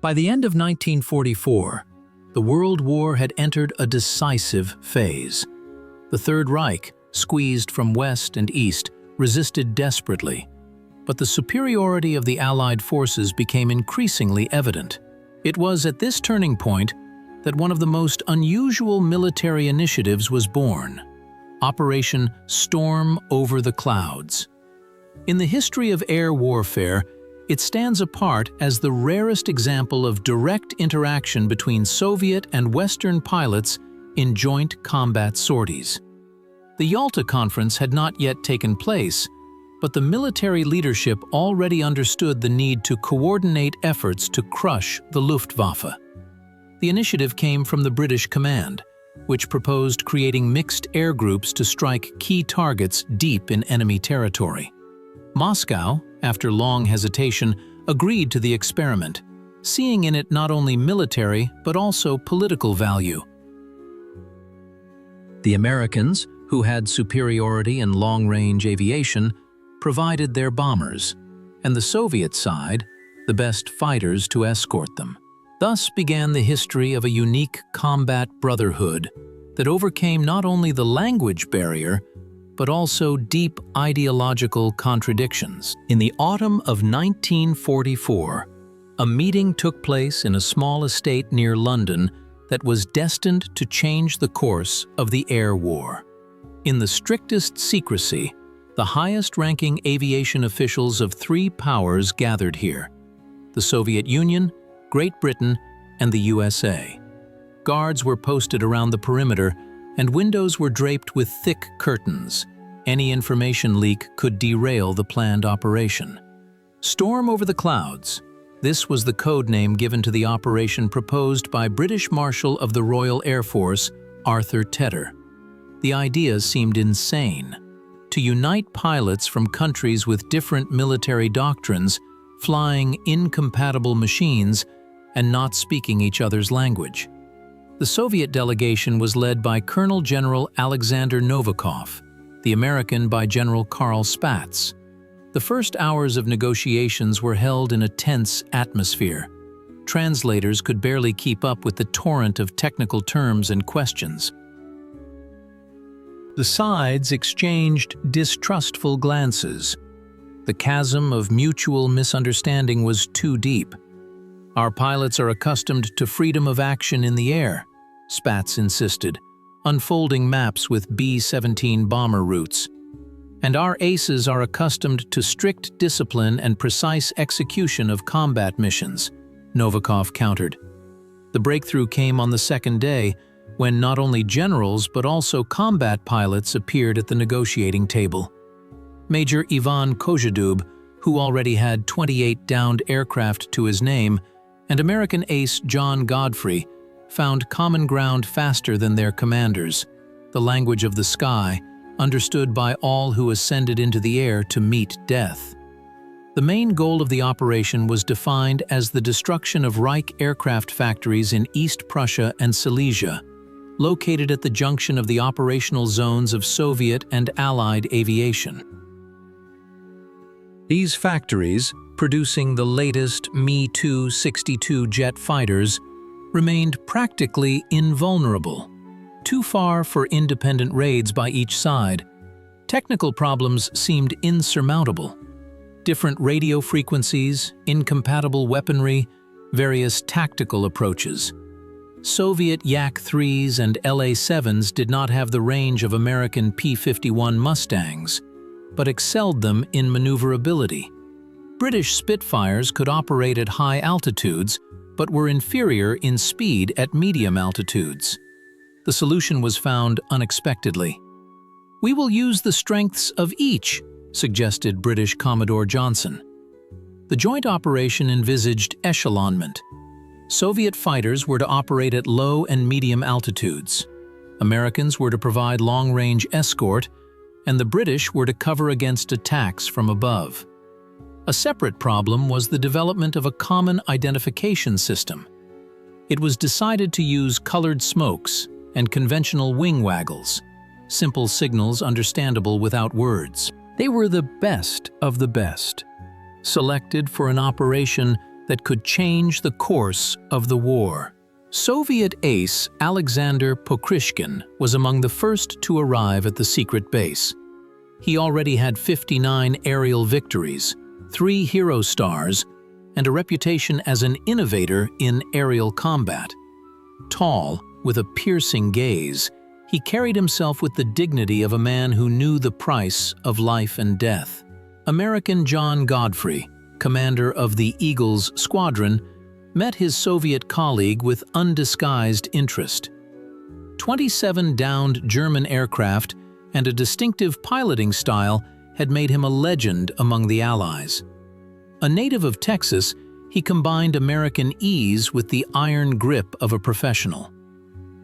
By the end of 1944, the World War had entered a decisive phase. The Third Reich, squeezed from west and east, resisted desperately, but the superiority of the Allied forces became increasingly evident. It was at this turning point that one of the most unusual military initiatives was born: Operation Storm Over the Clouds. In the history of air warfare, it stands apart as the rarest example of direct interaction between Soviet and Western pilots in joint combat sorties. The Yalta Conference had not yet taken place, but the military leadership already understood the need to coordinate efforts to crush the Luftwaffe. The initiative came from the British command, which proposed creating mixed air groups to strike key targets deep in enemy territory. Moscow, after long hesitation, agreed to the experiment, seeing in it not only military but also political value. The Americans, who had superiority in long-range aviation, provided their bombers, and the Soviet side, the best fighters to escort them. Thus began the history of a unique combat brotherhood that overcame not only the language barrier, but also deep ideological contradictions. In the autumn of 1944, a meeting took place in a small estate near London that was destined to change the course of the air war. In the strictest secrecy, the highest-ranking aviation officials of three powers gathered here: the Soviet Union, Great Britain, and the USA. Guards were posted around the perimeter, and windows were draped with thick curtains. Any information leak could derail the planned operation. Storm Over the Clouds. This was the code name given to the operation proposed by British Marshal of the Royal Air Force, Arthur Tedder. The idea seemed insane: to unite pilots from countries with different military doctrines, flying incompatible machines, and not speaking each other's language. The Soviet delegation was led by Colonel General Alexander Novikov, the American by General Karl Spatz. The first hours of negotiations were held in a tense atmosphere. Translators could barely keep up with the torrent of technical terms and questions. The sides exchanged distrustful glances. The chasm of mutual misunderstanding was too deep. "Our pilots are accustomed to freedom of action in the air," Spatz insisted, unfolding maps with B-17 bomber routes. "And our aces are accustomed to strict discipline and precise execution of combat missions," Novikov countered. The breakthrough came on the second day, when not only generals but also combat pilots appeared at the negotiating table. Major Ivan Kozhedub, who already had 28 downed aircraft to his name, and American ace John Godfrey, found common ground faster than their commanders, the language of the sky, understood by all who ascended into the air to meet death. The main goal of the operation was defined as the destruction of Reich aircraft factories in East Prussia and Silesia, located at the junction of the operational zones of Soviet and Allied aviation. These factories, producing the latest Me-262 jet fighters, remained practically invulnerable, too far for independent raids by each side. Technical problems seemed insurmountable. Different radio frequencies, incompatible weaponry, various tactical approaches. Soviet Yak-3s and LA-7s did not have the range of American P-51 Mustangs, but excelled them in maneuverability. British Spitfires could operate at high altitudes, but were inferior in speed at medium altitudes. The solution was found unexpectedly. "We will use the strengths of each," suggested British Commodore Johnson. The joint operation envisaged echelonment. Soviet fighters were to operate at low and medium altitudes. Americans were to provide long-range escort, and the British were to cover against attacks from above. A separate problem was the development of a common identification system. It was decided to use colored smokes and conventional wing waggles, simple signals understandable without words. They were the best of the best, selected for an operation that could change the course of the war. Soviet ace Alexander Pokryshkin was among the first to arrive at the secret base. He already had 59 aerial victories, 3 hero stars, and a reputation as an innovator in aerial combat. Tall, with a piercing gaze, he carried himself with the dignity of a man who knew the price of life and death. American John Godfrey, commander of the Eagles Squadron, met his Soviet colleague with undisguised interest. 27 downed German aircraft and a distinctive piloting style had made him a legend among the Allies. A native of Texas, he combined American ease with the iron grip of a professional.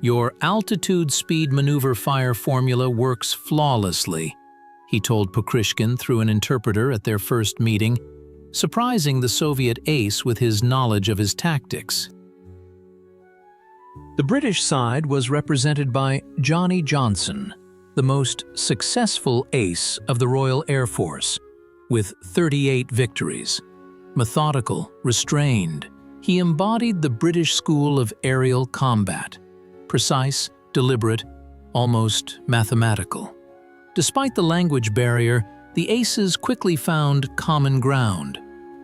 "Your altitude-speed maneuver fire formula works flawlessly," he told Pokryshkin through an interpreter at their first meeting, surprising the Soviet ace with his knowledge of his tactics. The British side was represented by Johnny Johnson, the most successful ace of the Royal Air Force, with 38 victories. Methodical, restrained, he embodied the British school of aerial combat. Precise, deliberate, almost mathematical. Despite the language barrier, the aces quickly found common ground.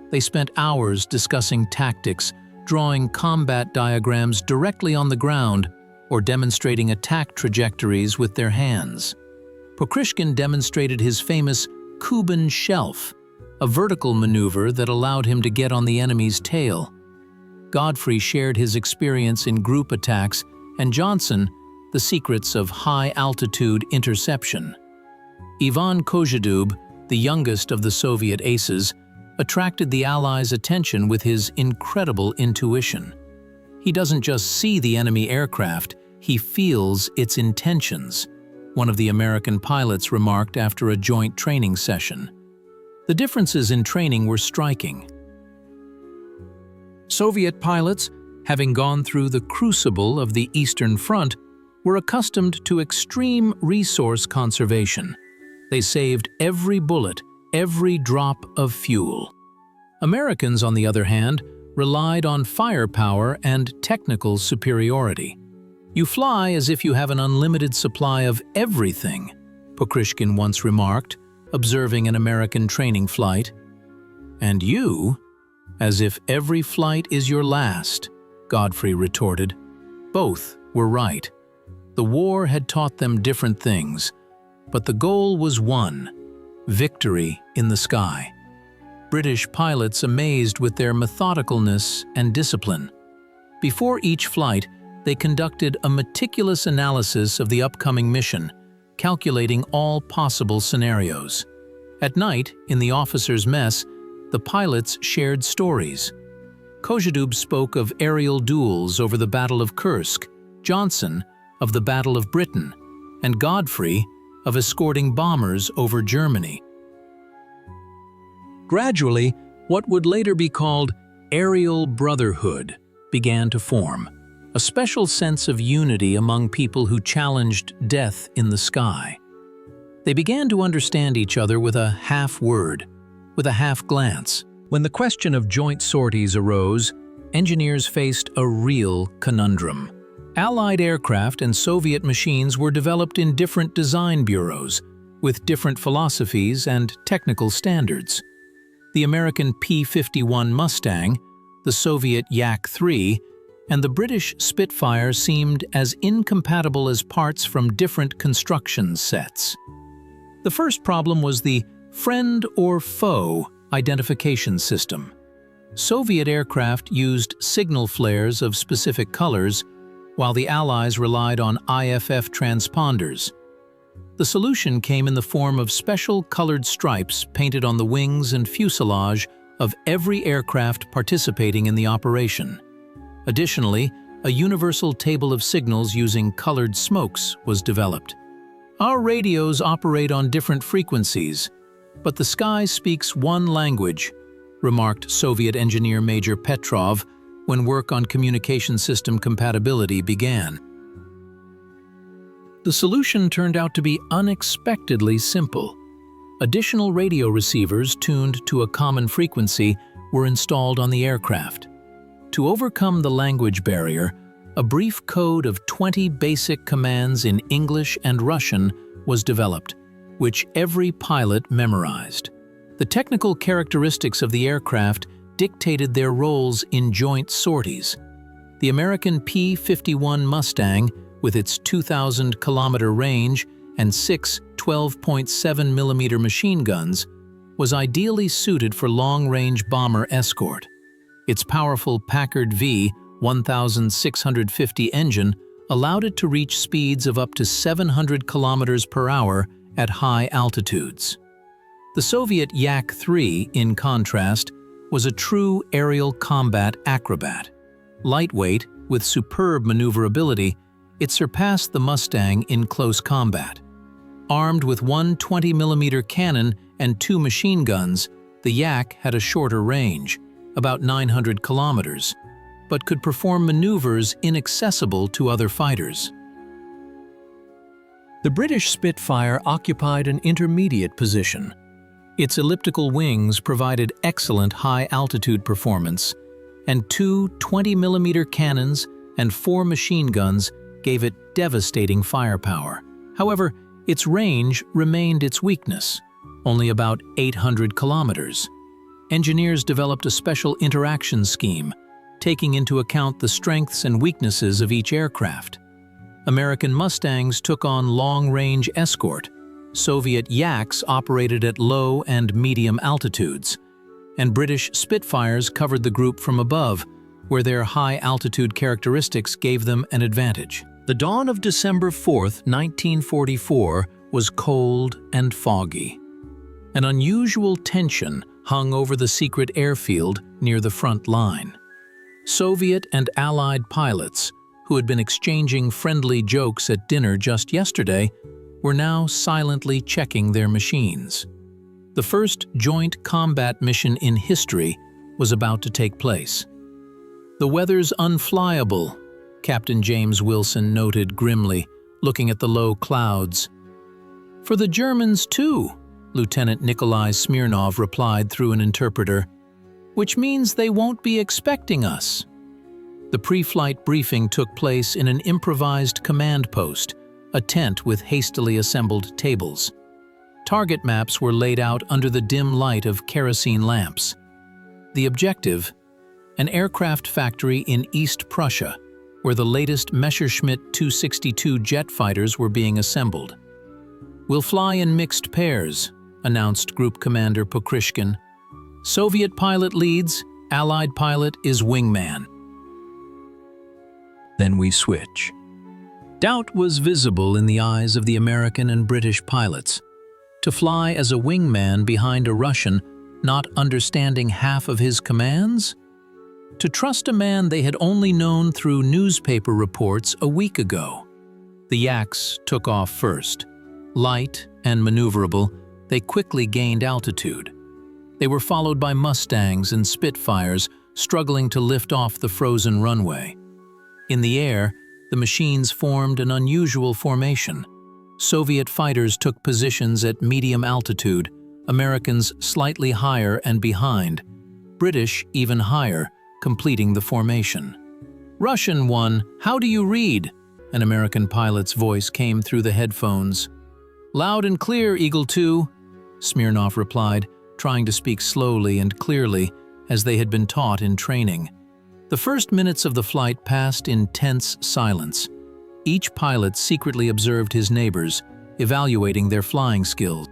They spent hours discussing tactics, drawing combat diagrams directly on the ground, or demonstrating attack trajectories with their hands. Pokryshkin demonstrated his famous Kuban shelf, a vertical maneuver that allowed him to get on the enemy's tail. Godfrey shared his experience in group attacks, and Johnson, the secrets of high-altitude interception. Ivan Kozhedub, the youngest of the Soviet aces, attracted the Allies' attention with his incredible intuition. He doesn't just see the enemy aircraft, he feels its intentions, one of the American pilots remarked after a joint training session. The differences in training were striking. Soviet pilots, having gone through the crucible of the Eastern Front, were accustomed to extreme resource conservation. They saved every bullet, every drop of fuel. Americans, on the other hand, relied on firepower and technical superiority. "You fly as if you have an unlimited supply of everything," Pokryshkin once remarked, observing an American training flight. "And you, as if every flight is your last," Godfrey retorted. Both were right. The war had taught them different things, but the goal was one: victory in the sky. British pilots amazed with their methodicalness and discipline. Before each flight, they conducted a meticulous analysis of the upcoming mission, calculating all possible scenarios. At night, in the officers' mess, the pilots shared stories. Kozhedub spoke of aerial duels over the Battle of Kursk, Johnson of the Battle of Britain, and Godfrey of escorting bombers over Germany. Gradually, what would later be called aerial brotherhood began to form, a special sense of unity among people who challenged death in the sky. They began to understand each other with a half word, with a half glance. When the question of joint sorties arose, engineers faced a real conundrum. Allied aircraft and Soviet machines were developed in different design bureaus, with different philosophies and technical standards. The American P-51 Mustang, the Soviet Yak-3, and the British Spitfire seemed as incompatible as parts from different construction sets. The first problem was the friend or foe identification system. Soviet aircraft used signal flares of specific colors, while the Allies relied on IFF transponders. The solution came in the form of special colored stripes painted on the wings and fuselage of every aircraft participating in the operation. Additionally, a universal table of signals using colored smokes was developed. "Our radios operate on different frequencies, but the sky speaks one language," remarked Soviet engineer Major Petrov when work on communication system compatibility began. The solution turned out to be unexpectedly simple. Additional radio receivers tuned to a common frequency were installed on the aircraft. To overcome the language barrier, a brief code of 20 basic commands in English and Russian was developed, which every pilot memorized. The technical characteristics of the aircraft dictated their roles in joint sorties. The American P-51 Mustang, with its 2,000-kilometer range and 6 12.7mm machine guns, was ideally suited for long-range bomber escort. Its powerful Packard V-1650 engine allowed it to reach speeds of up to 700 kilometers per hour at high altitudes. The Soviet Yak-3, in contrast, was a true aerial combat acrobat. Lightweight, with superb maneuverability, it surpassed the Mustang in close combat. Armed with one 20mm cannon and 2 machine guns, the Yak had a shorter range, about 900 kilometers, but could perform maneuvers inaccessible to other fighters. The British Spitfire occupied an intermediate position. Its elliptical wings provided excellent high-altitude performance, and 2 20mm cannons and 4 machine guns gave it devastating firepower. However, its range remained its weakness, only about 800 kilometers. Engineers developed a special interaction scheme, taking into account the strengths and weaknesses of each aircraft. American Mustangs took on long-range escort, Soviet Yaks operated at low and medium altitudes, and British Spitfires covered the group from above, where their high-altitude characteristics gave them an advantage. The dawn of December 4, 1944, was cold and foggy. An unusual tension hung over the secret airfield near the front line. Soviet and Allied pilots, who had been exchanging friendly jokes at dinner just yesterday, were now silently checking their machines. The first joint combat mission in history was about to take place. "The weather's unflyable," Captain James Wilson noted grimly, looking at the low clouds. "For the Germans too," Lieutenant Nikolai Smirnov replied through an interpreter, "which means they won't be expecting us." The pre-flight briefing took place in an improvised command post, a tent with hastily assembled tables. Target maps were laid out under the dim light of kerosene lamps. The objective? An aircraft factory in East Prussia, where the latest Messerschmitt 262 jet fighters were being assembled. "We'll fly in mixed pairs," announced Group Commander Pokrishkin. "Soviet pilot leads, Allied pilot is wingman." Then we switch. Doubt was visible in the eyes of the American and British pilots. To fly as a wingman behind a Russian, not understanding half of his commands? To trust a man they had only known through newspaper reports a week ago. The Yaks took off first. Light and maneuverable, they quickly gained altitude. They were followed by Mustangs and Spitfires struggling to lift off the frozen runway. In the air, the machines formed an unusual formation. Soviet fighters took positions at medium altitude, Americans slightly higher and behind, British even higher, completing the formation. "Russian one, how do you read?" An American pilot's voice came through the headphones. "Loud and clear, Eagle 2, Smirnov replied, trying to speak slowly and clearly, as they had been taught in training. The first minutes of the flight passed in tense silence. Each pilot secretly observed his neighbors, evaluating their flying skills.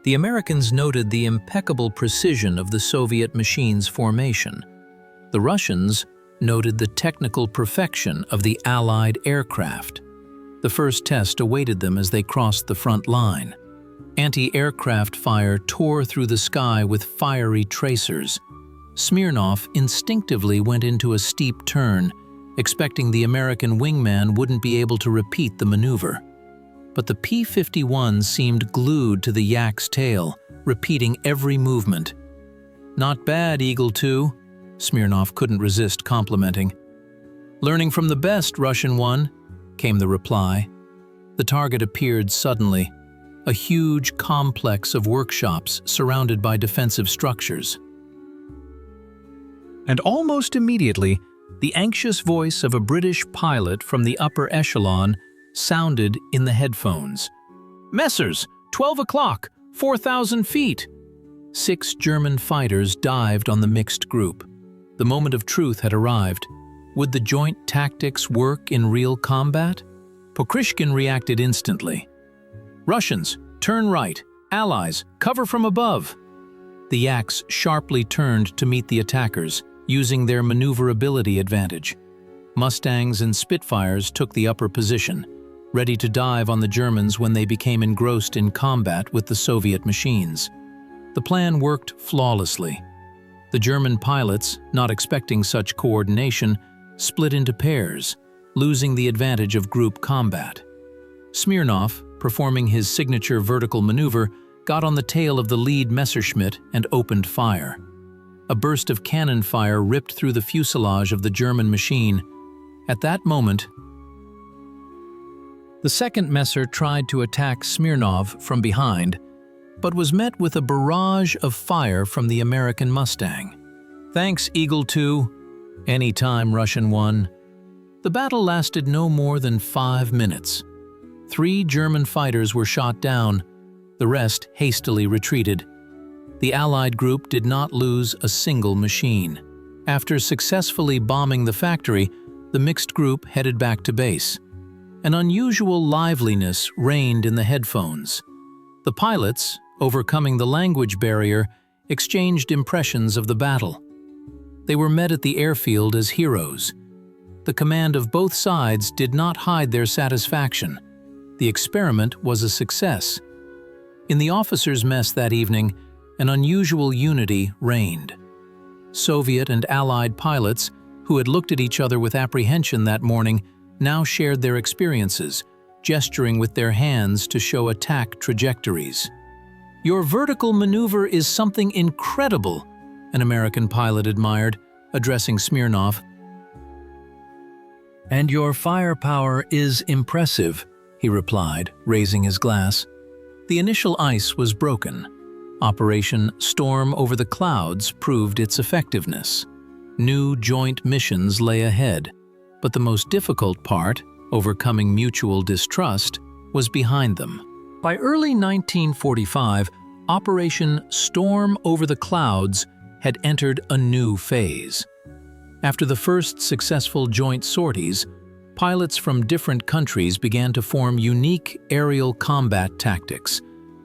The Americans noted the impeccable precision of the Soviet machine's formation. The Russians noted the technical perfection of the Allied aircraft. The first test awaited them as they crossed the front line. Anti-aircraft fire tore through the sky with fiery tracers. Smirnov instinctively went into a steep turn, expecting the American wingman wouldn't be able to repeat the maneuver. But the P-51 seemed glued to the Yak's tail, repeating every movement. "Not bad, Eagle 2, Smirnov couldn't resist complimenting. "Learning from the best, Russian one," came the reply. The target appeared suddenly. a huge complex of workshops surrounded by defensive structures. And almost immediately, the anxious voice of a British pilot from the upper echelon sounded in the headphones. "Messers, 12 o'clock, 4,000 feet!" 6 German fighters dived on the mixed group. The moment of truth had arrived. Would the joint tactics work in real combat? Pokrishkin reacted instantly. "Russians, turn right. Allies, cover from above." The Yaks sharply turned to meet the attackers, using their maneuverability advantage. Mustangs and Spitfires took the upper position, ready to dive on the Germans when they became engrossed in combat with the Soviet machines. The plan worked flawlessly. The German pilots, not expecting such coordination, split into pairs, losing the advantage of group combat. Smirnov, performing his signature vertical maneuver, got on the tail of the lead Messerschmitt and opened fire. A burst of cannon fire ripped through the fuselage of the German machine. At that moment, the second Messer tried to attack Smirnov from behind, but was met with a barrage of fire from the American Mustang. "Thanks, Eagle 2. Anytime, Russian 1. The battle lasted no more than 5 minutes. 3 German fighters were shot down. The rest hastily retreated. The Allied group did not lose a single machine. After successfully bombing the factory, the mixed group headed back to base. An unusual liveliness reigned in the headphones. The pilots, overcoming the language barrier, exchanged impressions of the battle. They were met at the airfield as heroes. The command of both sides did not hide their satisfaction. The experiment was a success. In the officers' mess that evening, an unusual unity reigned. Soviet and Allied pilots, who had looked at each other with apprehension that morning, now shared their experiences, gesturing with their hands to show attack trajectories. "Your vertical maneuver is something incredible," an American pilot admired, addressing Smirnov. "And your firepower is impressive," he replied, raising his glass. The initial ice was broken. Operation Storm Over the Clouds proved its effectiveness. New joint missions lay ahead, but the most difficult part, overcoming mutual distrust, was behind them. By early 1945, Operation Storm Over the Clouds had entered a new phase. After the first successful joint sorties, pilots from different countries began to form unique aerial combat tactics,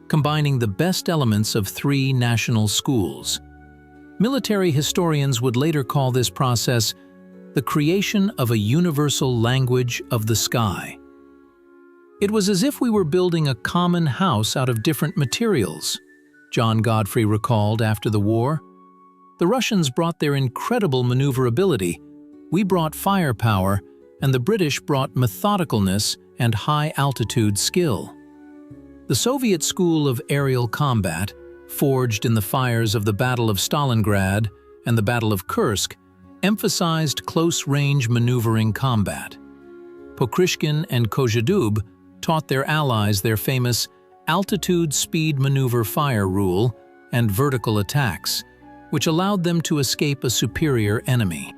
combining the best elements of 3 national schools. Military historians would later call this process the creation of a universal language of the sky. It was as if we were building a common house out of different materials, John Godfrey recalled after the war. The Russians brought their incredible maneuverability, we brought firepower, and the British brought methodicalness and high-altitude skill. The Soviet school of aerial combat, forged in the fires of the Battle of Stalingrad and the Battle of Kursk, emphasized close-range maneuvering combat. Pokrishkin and Kozhedub taught their allies their famous altitude-speed maneuver fire rule and vertical attacks, which allowed them to escape a superior enemy.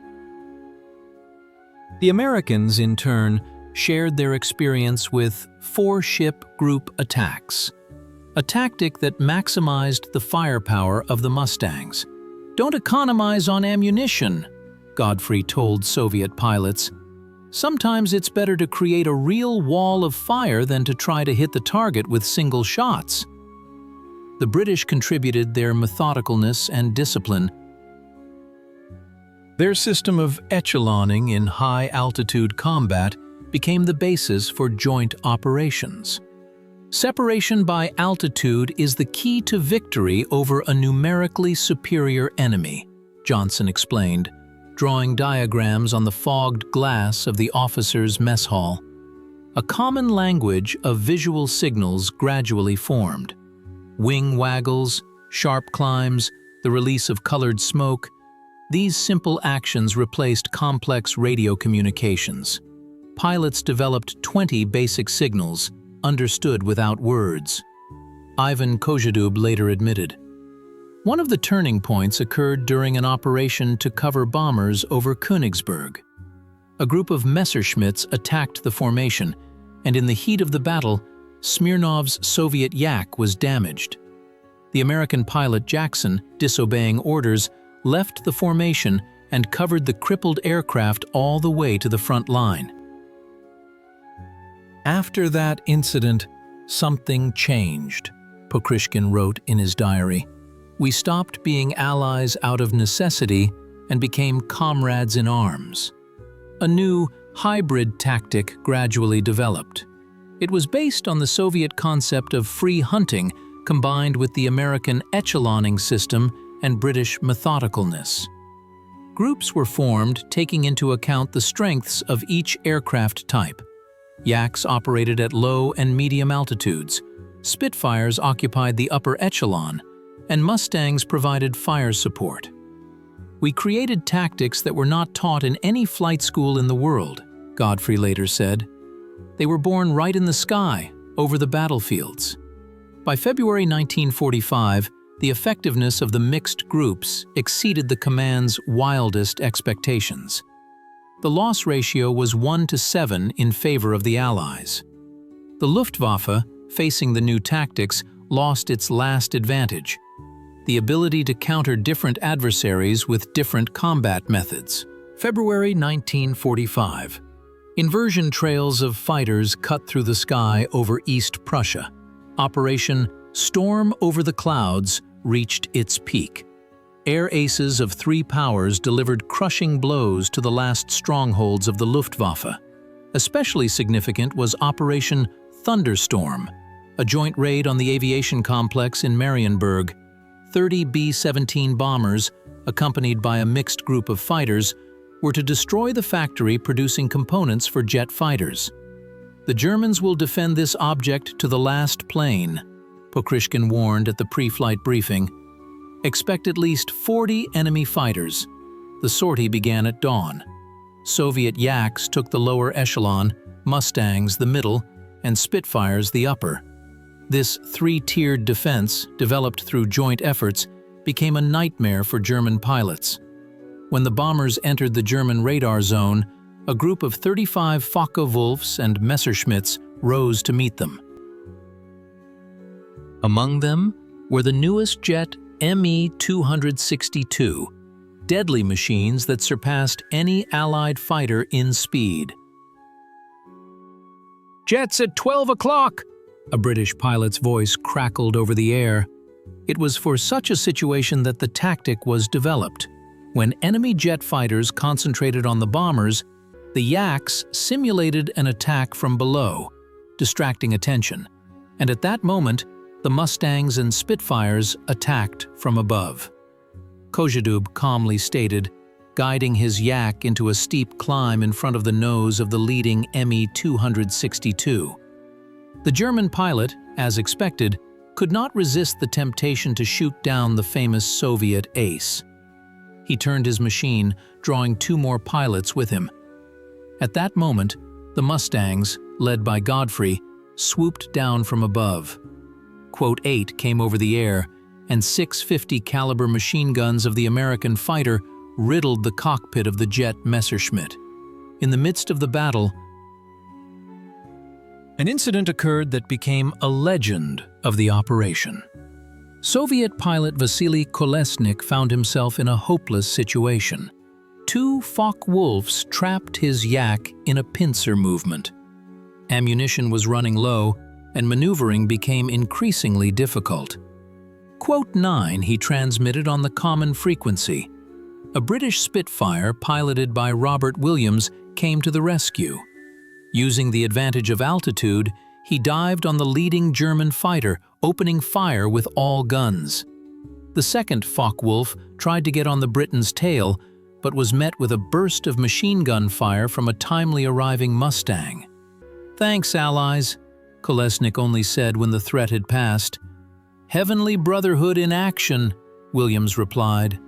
The Americans, in turn, shared their experience with 4-ship group attacks, a tactic that maximized the firepower of the Mustangs. "Don't economize on ammunition," Godfrey told Soviet pilots. "Sometimes it's better to create a real wall of fire than to try to hit the target with single shots." The British contributed their methodicalness and discipline. Their system of echeloning in high-altitude combat became the basis for joint operations. Separation by altitude is the key to victory over a numerically superior enemy, Johnson explained, drawing diagrams on the fogged glass of the officers' mess hall. A common language of visual signals gradually formed. Wing waggles, sharp climbs, the release of colored smoke, these simple actions replaced complex radio communications. Pilots developed 20 basic signals, understood without words. Ivan Kozhedub later admitted. One of the turning points occurred during an operation to cover bombers over Königsberg. A group of Messerschmitts attacked the formation, and in the heat of the battle, Smirnov's Soviet Yak was damaged. The American pilot Jackson, disobeying orders, left the formation and covered the crippled aircraft all the way to the front line. After that incident, something changed, Pokrishkin wrote in his diary. We stopped being allies out of necessity and became comrades in arms. A new, hybrid tactic gradually developed. It was based on the Soviet concept of free hunting combined with the American echeloning system and British methodicalness. Groups were formed taking into account the strengths of each aircraft type. Yaks operated at low and medium altitudes, Spitfires occupied the upper echelon, and Mustangs provided fire support. We created tactics that were not taught in any flight school in the world, Godfrey later said. They were born right in the sky, over the battlefields. By February 1945, the effectiveness of the mixed groups exceeded the command's wildest expectations. The loss ratio was 1-7 in favor of the Allies. The Luftwaffe, facing the new tactics, lost its last advantage: the ability to counter different adversaries with different combat methods. February 1945. Inversion trails of fighters cut through the sky over East Prussia. Operation Storm Over the Clouds reached its peak. Air aces of three powers delivered crushing blows to the last strongholds of the Luftwaffe. Especially significant was Operation Thunderstorm, a joint raid on the aviation complex in Marienburg. 30 B-17 bombers, accompanied by a mixed group of fighters, were to destroy the factory producing components for jet fighters. The Germans will defend this object to the last plane, Pokrishkin warned at the pre-flight briefing. Expect at least 40 enemy fighters. The sortie began at dawn. Soviet Yaks took the lower echelon, Mustangs the middle, and Spitfires the upper. This three-tiered defense, developed through joint efforts, became a nightmare for German pilots. When the bombers entered the German radar zone, a group of 35 Focke-Wulfs and Messerschmitts rose to meet them. Among them were the newest jet Me-262, deadly machines that surpassed any Allied fighter in speed. "Jets at 12 o'clock!" A British pilot's voice crackled over the air. It was for such a situation that the tactic was developed. When enemy jet fighters concentrated on the bombers, the Yaks simulated an attack from below, distracting attention, and at that moment, the Mustangs and Spitfires attacked from above. Kozhedub calmly stated, guiding his Yak into a steep climb in front of the nose of the leading Me-262. The German pilot, as expected, could not resist the temptation to shoot down the famous Soviet ace. He turned his machine, drawing two more pilots with him. At that moment, the Mustangs, led by Godfrey, swooped down from above. Quote 8 came over the air, and 650 caliber machine guns of the American fighter riddled the cockpit of the jet Messerschmitt. In the midst of the battle, an incident occurred that became a legend of the operation. Soviet pilot Vasily Kolesnik found himself in a hopeless situation. Two Focke-Wulfs trapped his Yak in a pincer movement. Ammunition was running low, and maneuvering became increasingly difficult. Quote 9 he transmitted on the common frequency. A British Spitfire piloted by Robert Williams came to the rescue. Using the advantage of altitude, he dived on the leading German fighter, opening fire with all guns. The second Focke-Wulf tried to get on the Briton's tail, but was met with a burst of machine gun fire from a timely arriving Mustang. "Thanks, Allies," Kolesnik only said when the threat had passed. "Heavenly Brotherhood in action," Williams replied.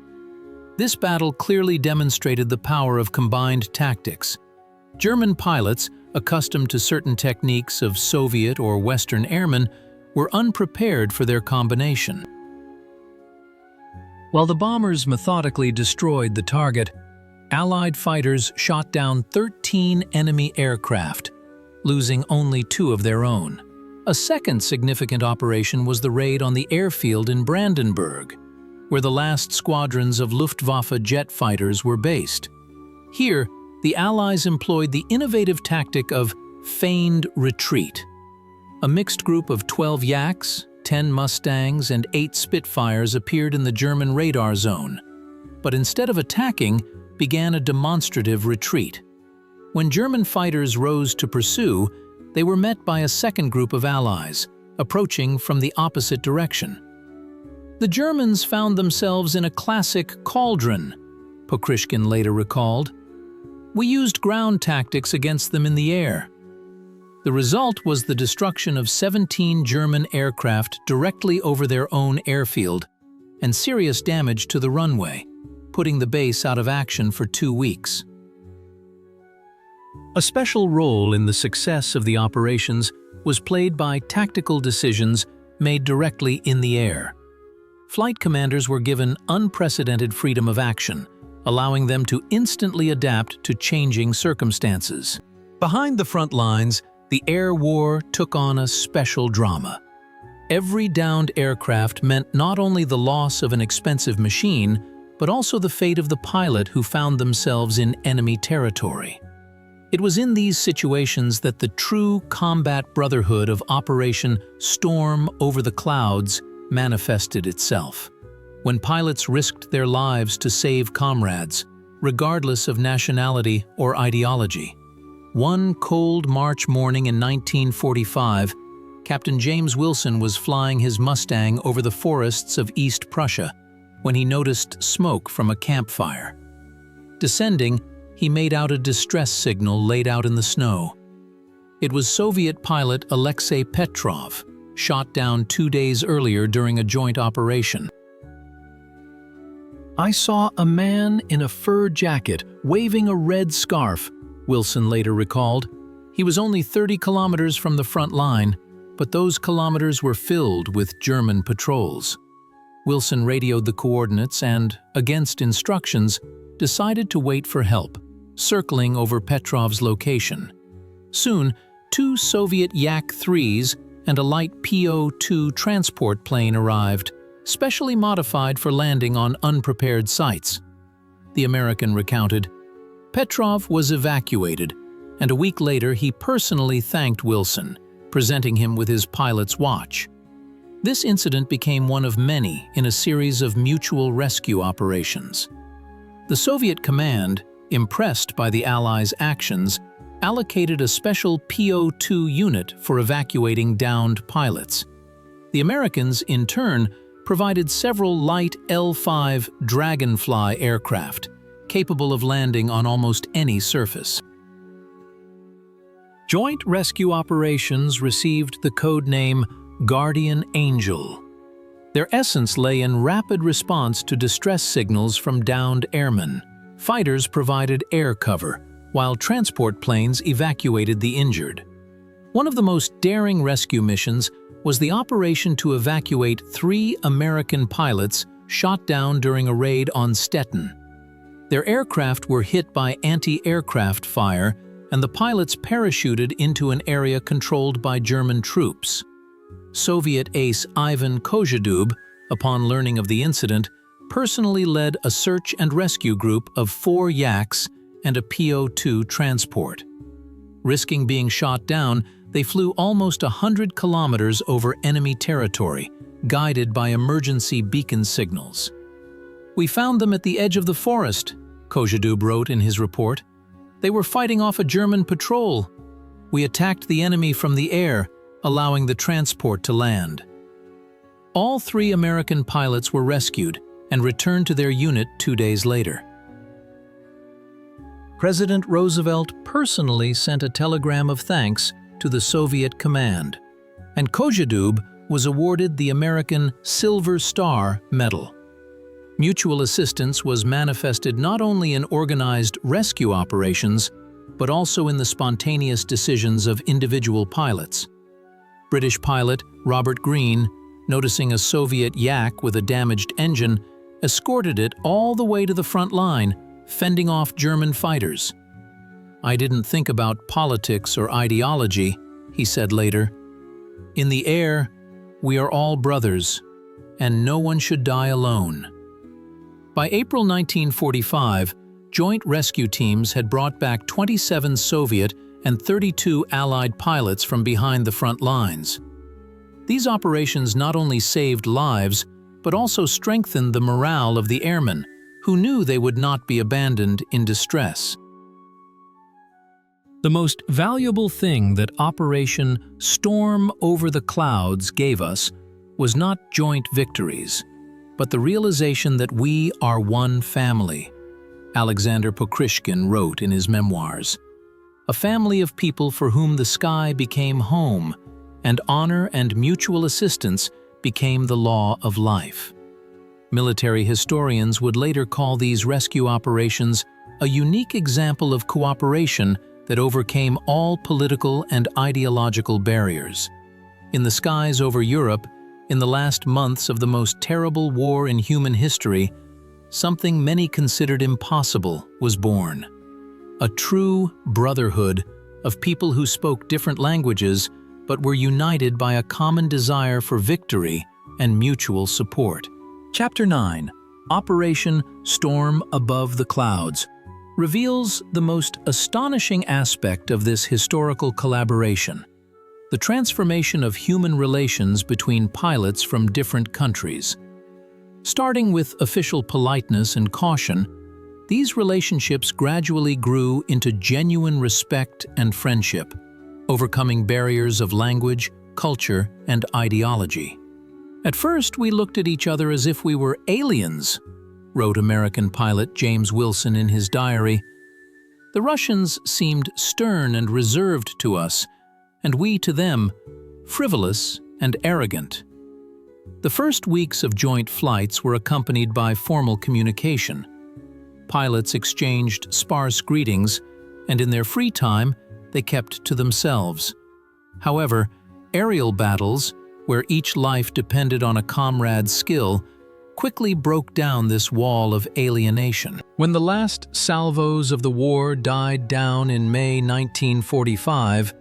This battle clearly demonstrated the power of combined tactics. German pilots, accustomed to certain techniques of Soviet or Western airmen, were unprepared for their combination. While the bombers methodically destroyed the target, Allied fighters shot down 13 enemy aircraft, losing only 2 of their own. A second significant operation was the raid on the airfield in Brandenburg, where the last squadrons of Luftwaffe jet fighters were based. Here, the Allies employed the innovative tactic of feigned retreat. A mixed group of 12 Yaks, 10 Mustangs, and 8 Spitfires appeared in the German radar zone, but instead of attacking, began a demonstrative retreat. When German fighters rose to pursue, they were met by a second group of Allies, approaching from the opposite direction. The Germans found themselves in a classic cauldron, Pokrishkin later recalled. We used ground tactics against them in the air. The result was the destruction of 17 German aircraft directly over their own airfield and serious damage to the runway, putting the base out of action for 2 weeks. A special role in the success of the operations was played by tactical decisions made directly in the air. Flight commanders were given unprecedented freedom of action, allowing them to instantly adapt to changing circumstances. Behind the front lines, the air war took on a special drama. Every downed aircraft meant not only the loss of an expensive machine, but also the fate of the pilot who found themselves in enemy territory. It was in these situations that the true combat brotherhood of Operation Storm Over the Clouds manifested itself, when pilots risked their lives to save comrades, regardless of nationality or ideology. One cold March morning in 1945, Captain James Wilson was flying his Mustang over the forests of East Prussia when he noticed smoke from a campfire. Descending, he made out a distress signal laid out in the snow. It was Soviet pilot Alexei Petrov, shot down 2 days earlier during a joint operation. I saw a man in a fur jacket waving a red scarf, Wilson later recalled. He was only 30 kilometers from the front line, but those kilometers were filled with German patrols. Wilson radioed the coordinates and, against instructions, decided to wait for help, circling over Petrov's location. Soon, 2 Soviet Yak-3s and a light Po-2 transport plane arrived, specially modified for landing on unprepared sites. The American recounted, Petrov was evacuated, and a week later he personally thanked Wilson, presenting him with his pilot's watch. This incident became one of many in a series of mutual rescue operations. The Soviet command, impressed by the Allies' actions, allocated a special Po-2 unit for evacuating downed pilots. The Americans, in turn, provided several light L-5 Dragonfly aircraft, capable of landing on almost any surface. Joint rescue operations received the code name Guardian Angel. Their essence lay in rapid response to distress signals from downed airmen. Fighters provided air cover, while transport planes evacuated the injured. One of the most daring rescue missions was the operation to evacuate 3 American pilots shot down during a raid on Stettin. Their aircraft were hit by anti-aircraft fire, and the pilots parachuted into an area controlled by German troops. Soviet ace Ivan Kozhedub, upon learning of the incident, personally led a search and rescue group of 4 Yaks and a Po-2 transport. Risking being shot down, they flew almost 100 kilometers over enemy territory, guided by emergency beacon signals. We found them at the edge of the forest, Kozhedub wrote in his report. They were fighting off a German patrol. We attacked the enemy from the air, allowing the transport to land. All 3 American pilots were rescued and returned to their unit 2 days later. President Roosevelt personally sent a telegram of thanks to the Soviet command, and Kozhedub was awarded the American Silver Star Medal. Mutual assistance was manifested not only in organized rescue operations, but also in the spontaneous decisions of individual pilots. British pilot Robert Greene, noticing a Soviet Yak with a damaged engine, escorted it all the way to the front line, fending off German fighters. "I didn't think about politics or ideology," he said later. "In the air, we are all brothers, and no one should die alone." By April 1945, joint rescue teams had brought back 27 Soviet and 32 Allied pilots from behind the front lines. These operations not only saved lives, but also strengthened the morale of the airmen, who knew they would not be abandoned in distress. The most valuable thing that Operation Storm Over the Clouds gave us was not joint victories, but the realization that we are one family, Alexander Pokrishkin wrote in his memoirs. A family of people for whom the sky became home, and honor and mutual assistance became the law of life. Military historians would later call these rescue operations a unique example of cooperation that overcame all political and ideological barriers. In the skies over Europe, in the last months of the most terrible war in human history, something many considered impossible was born. A true brotherhood of people who spoke different languages but were united by a common desire for victory and mutual support. Chapter 9, Operation Storm Above the Clouds, reveals the most astonishing aspect of this historical collaboration: the transformation of human relations between pilots from different countries. Starting with official politeness and caution, these relationships gradually grew into genuine respect and friendship, overcoming barriers of language, culture, and ideology. "At first, we looked at each other as if we were aliens," wrote American pilot James Wilson in his diary. "The Russians seemed stern and reserved to us, and we to them, frivolous and arrogant." The first weeks of joint flights were accompanied by formal communication. Pilots exchanged sparse greetings, and in their free time, they kept to themselves. However, aerial battles, where each life depended on a comrade's skill, quickly broke down this wall of alienation. When the last salvos of the war died down in May 1945,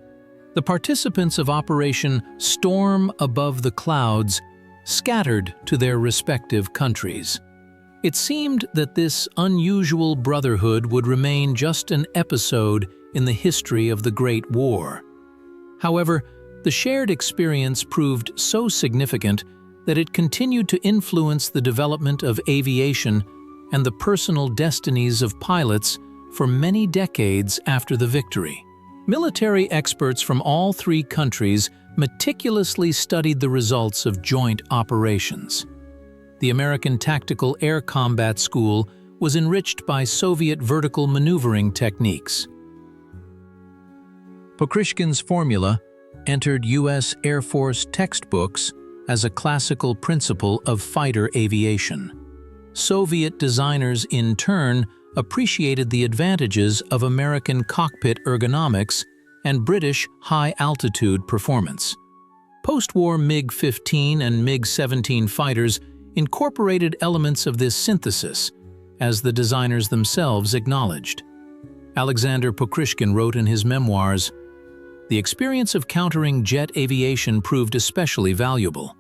the participants of Operation Storm Above the Clouds scattered to their respective countries. It seemed that this unusual brotherhood would remain just an episode in the history of the Great War. However, the shared experience proved so significant that it continued to influence the development of aviation and the personal destinies of pilots for many decades after the victory. Military experts from all three countries meticulously studied the results of joint operations. The American Tactical Air Combat School was enriched by Soviet vertical maneuvering techniques. Pokrishkin's formula entered U.S. Air Force textbooks as a classical principle of fighter aviation. Soviet designers, in turn, appreciated the advantages of American cockpit ergonomics and British high-altitude performance. Post-war MiG-15 and MiG-17 fighters incorporated elements of this synthesis, as the designers themselves acknowledged. Alexander Pokrishkin wrote in his memoirs, "The experience of countering jet aviation proved especially valuable.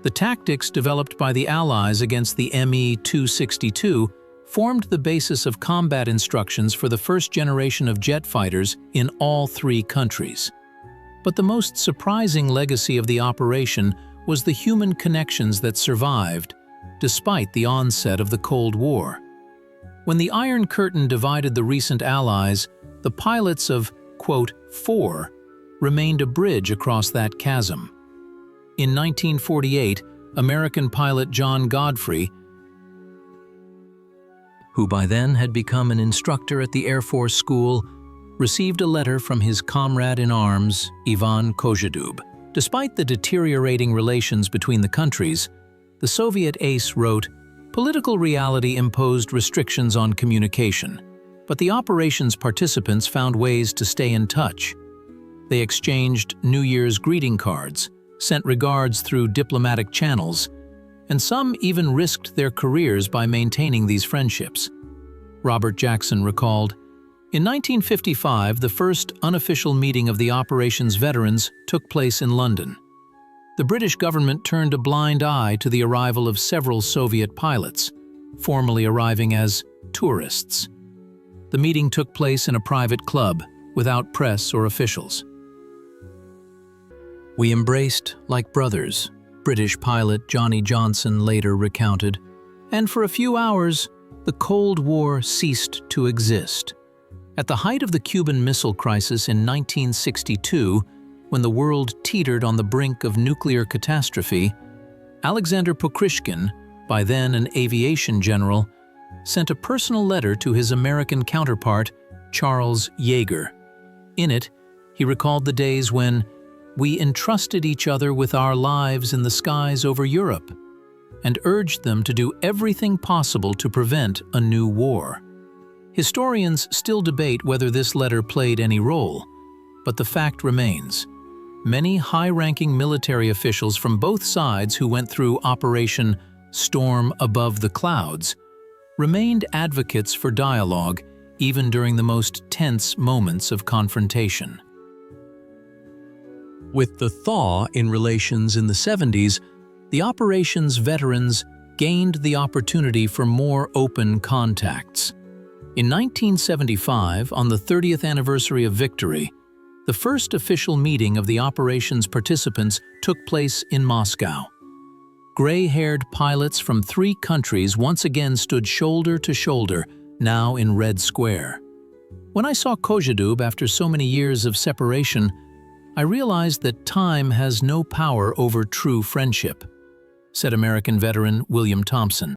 The tactics developed by the Allies against the Me-262 formed the basis of combat instructions for the first generation of jet fighters in all three countries. But the most surprising legacy of the operation was the human connections that survived, despite the onset of the Cold War. When the Iron Curtain divided the recent Allies, the pilots of, quote, 4 remained a bridge across that chasm. In 1948, American pilot John Godfrey, who by then had become an instructor at the Air Force School, received a letter from his comrade-in-arms, Ivan Kozhedub. Despite the deteriorating relations between the countries, the Soviet ace wrote, "Political reality imposed restrictions on communication, but the operation's participants found ways to stay in touch. They exchanged New Year's greeting cards, sent regards through diplomatic channels, and some even risked their careers by maintaining these friendships. Robert Jackson recalled, "In 1955, the first unofficial meeting of the operations veterans took place in London. The British government turned a blind eye to the arrival of several Soviet pilots, formally arriving as tourists. The meeting took place in a private club, without press or officials. We embraced like brothers," British pilot Johnny Johnson later recounted, "and for a few hours, the Cold War ceased to exist." At the height of the Cuban Missile Crisis in 1962, when the world teetered on the brink of nuclear catastrophe, Alexander Pokrishkin, by then an aviation general, sent a personal letter to his American counterpart, Charles Yeager. In it, he recalled the days when we entrusted each other with our lives in the skies over Europe, and urged them to do everything possible to prevent a new war. Historians still debate whether this letter played any role, but the fact remains. Many high-ranking military officials from both sides who went through Operation Storm Above the Clouds remained advocates for dialogue even during the most tense moments of confrontation. With the thaw in relations in the 70s, the operations veterans gained the opportunity for more open contacts. In 1975, on the 30th anniversary of victory, the first official meeting of the operations participants took place in Moscow. Gray-haired pilots from 3 countries once again stood shoulder to shoulder, now in Red Square. When I saw Kozhedub after so many years of separation, I realized that time has no power over true friendship, said American veteran William Thompson.